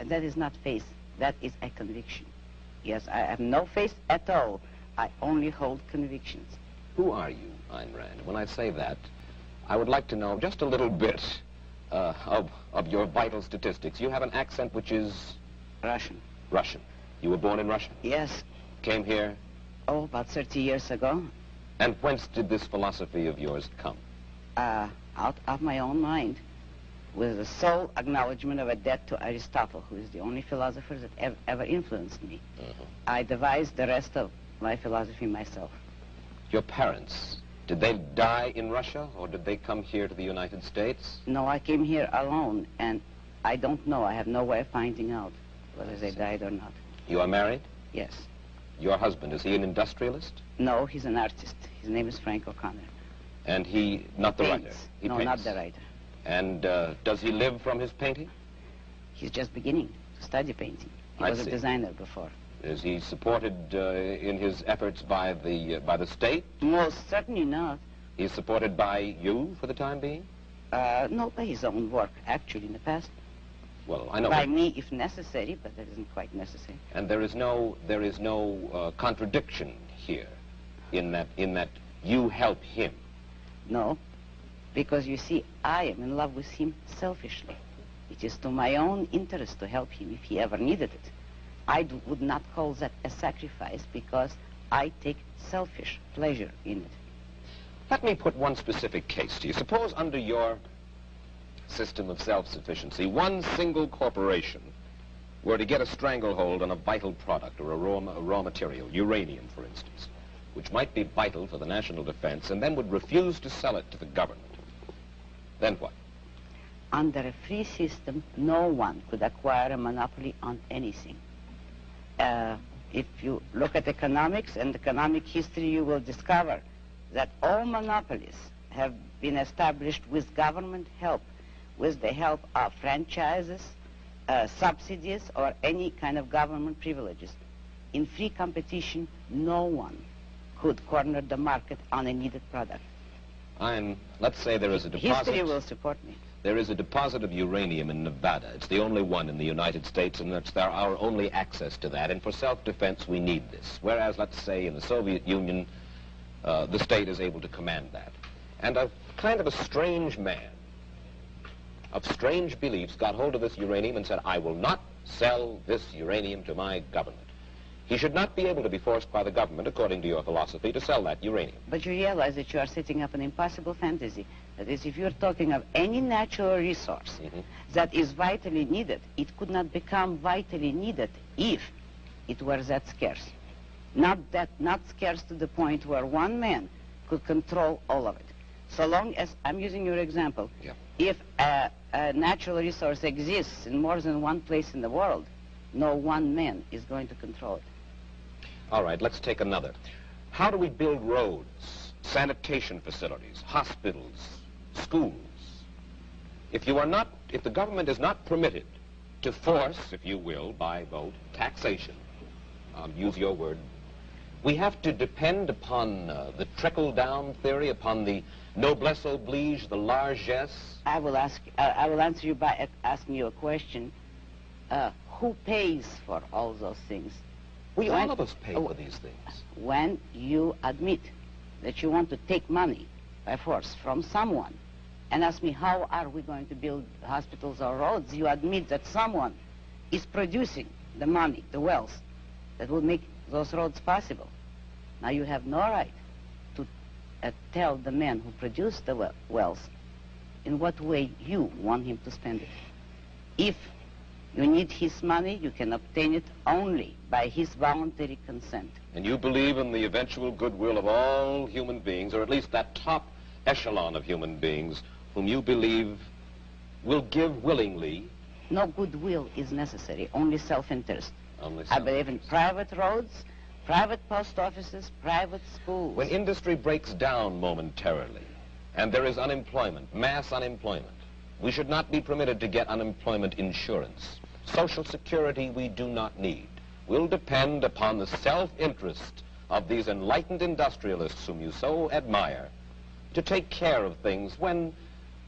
that is not faith. That is a conviction. Yes, I have no faith at all. I only hold convictions. Who are you, Айн Рэнд? When I say that, I would like to know just a little bit of your vital statistics. You have an accent which is... Russian. Russian. You were born in Russia? Yes. Came here? Oh, about 30 years ago. And whence did this philosophy of yours come? Out of my own mind, with the sole acknowledgement of a debt to Aristotle, who is the only philosopher that ever influenced me. I devised the rest of my philosophy myself. Your parents, did they die in Russia, or did they come here to the United States? No, I came here alone, and I don't know. I have no way of finding out whether they died or not. You are married? Yes. Your husband, is he an industrialist? No, he's an artist. His name is Frank O'Connor. And he, not the writer? He no, paints. Not the writer. And does he live from his painting? He's just beginning to study painting. He was a designer before. Is he supported in his efforts by the state? Most certainly not. He's supported by you for the time being? No, by his own work, actually, in the past. Well, I know. By me, if necessary, but that isn't quite necessary. And there is no contradiction here, in that you help him. No, because you see, I am in love with him selfishly. It is to my own interest to help him if he ever needed it. I would not call that a sacrifice because I take selfish pleasure in it. Let me put one specific case to you. Suppose under your system of self-sufficiency, one single corporation were to get a stranglehold on a vital product or a raw material, uranium, for instance, which might be vital for the national defense, and then would refuse to sell it to the government. Then what? Under a free system, no one could acquire a monopoly on anything. If you look at economics and economic history, you will discover that all monopolies have been established with government help, with the help of franchises, subsidies, or any kind of government privileges. In free competition, no one could corner the market on a needed product. Let's say there is a deposit. History will support me. There is a deposit of uranium in Nevada. It's the only one in the United States, and it's our only access to that. And for self-defense, we need this. Whereas, let's say, in the Soviet Union, the state is able to command that. And a kind of a strange man of strange beliefs got hold of this uranium and said, I will not sell this uranium to my government. He should not be able to be forced by the government, according to your philosophy, to sell that uranium. But you realize that you are setting up an impossible fantasy. That is, if you're talking of any natural resource that is vitally needed, it could not become vitally needed if it were that scarce. Not scarce to the point where one man could control all of it. So long as, I'm using your example, if a natural resource exists in more than one place in the world, no one man is going to control it. All right, let's take another. How do we build roads, sanitation facilities, hospitals, schools? If the government is not permitted to force, if you will, by vote, taxation, use your word, we have to depend upon the trickle-down theory, upon the noblesse oblige, the largesse. I will answer you by asking you a question. Who pays for all those things? All of us pay for these things. When you admit that you want to take money by force from someone and ask me how are we going to build hospitals or roads, you admit that someone is producing the money, the wealth, that will make those roads possible. Now you have no right to tell the man who produced the wealth in what way you want him to spend it. If you need his money, you can obtain it only by his voluntary consent. And you believe in the eventual goodwill of all human beings, or at least that top echelon of human beings, whom you believe will give willingly? No goodwill is necessary, only self-interest. Only I believe in private roads, private post offices, private schools. When industry breaks down momentarily, and there is unemployment, mass unemployment, we should not be permitted to get unemployment insurance. Social Security we do not need. We'll depend upon the self-interest of these enlightened industrialists whom you so admire to take care of things when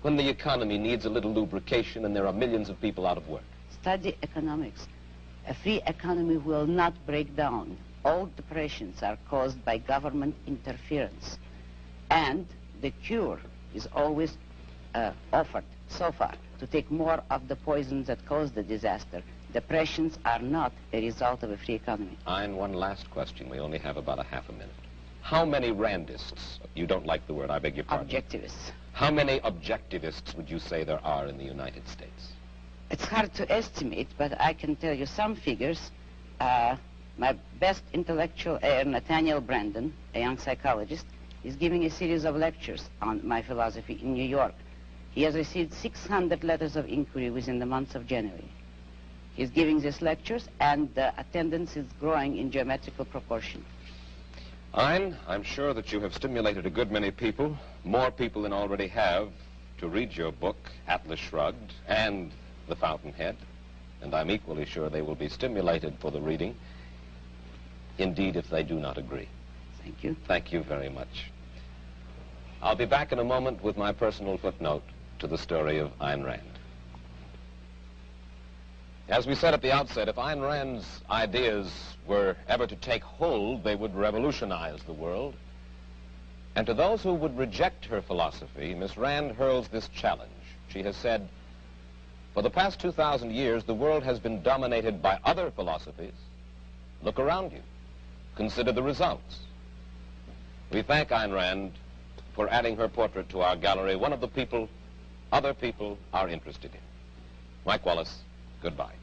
the economy needs a little lubrication and there are millions of people out of work. study economics. A free economy will not break down. All depressions are caused by government interference. And the cure is always offered so far to take more of the poisons that cause the disaster. Depressions are not a result of a free economy. Айн, one last question. We only have about a half a minute. How many Randists, you don't like the word, I beg your pardon. Objectivists. How many objectivists would you say there are in the United States? It's hard to estimate, but I can tell you some figures. My best intellectual, Nathaniel Brandon, a young psychologist, is giving a series of lectures on my philosophy in New York. He has received 600 letters of inquiry within the month of January. He's giving these lectures, and the attendance is growing in geometrical proportion. Айн, I'm sure that you have stimulated a good many people, more people than already have, to read your book, Atlas Shrugged, and The Fountainhead, and I'm equally sure they will be stimulated for the reading, indeed, if they do not agree. Thank you. Thank you very much. I'll be back in a moment with my personal footnote to the story of Айн Рэнд. As we said at the outset, if Айн Ränd's ideas were ever to take hold, they would revolutionize the world. And to those who would reject her philosophy, Miss Ränd hurls this challenge. She has said, for the past 2,000 years, the world has been dominated by other philosophies. Look around you. Consider the results. We thank Айн Рэnd for adding her portrait to our gallery, one of the people other people are interested in. Mike Wallace, goodbye.